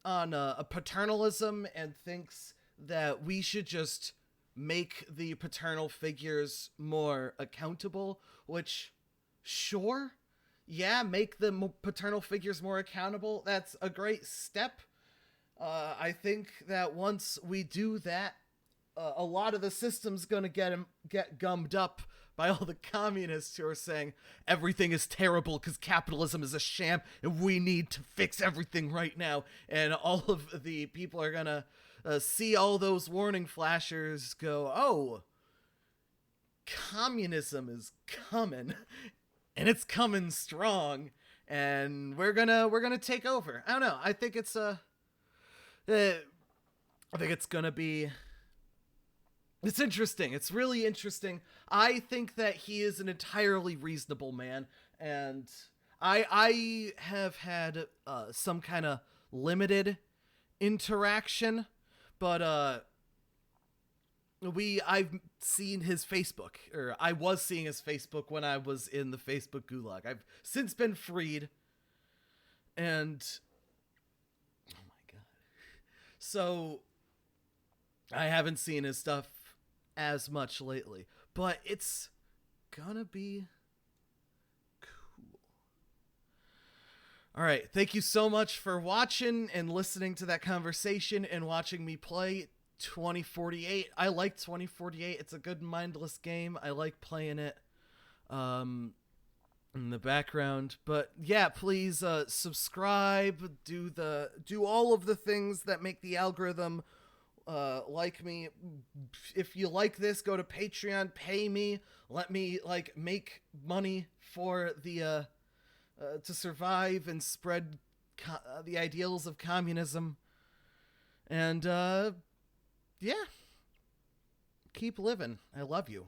on a paternalism and thinks that we should just make the paternal figures more accountable, which, sure, yeah, make the paternal figures more accountable. That's a great step. I think that once we do that, a lot of the system's gonna get gummed up by all the communists who are saying everything is terrible because capitalism is a sham and we need to fix everything right now. And all of the people are gonna see all those warning flashers go, oh, communism is coming and it's coming strong and we're gonna take over. I don't know. I think it's gonna be. It's interesting. It's really interesting. I think that he is an entirely reasonable man, and I have had some kind of limited interaction, but I've seen his Facebook, or I was seeing his Facebook when I was in the Facebook gulag. I've since been freed, and oh my god, so I haven't seen his stuff as much lately. but it's gonna be cool. All right, thank you so much for watching and listening to that conversation and watching me play 2048. I like 2048. It's a good mindless game. I like playing it in the background. But yeah, please subscribe, do all of the things that make the algorithm like me. If you like this, go to Patreon, pay me, let me like make money for the to survive and spread the ideals of communism. And yeah, keep living. I love you.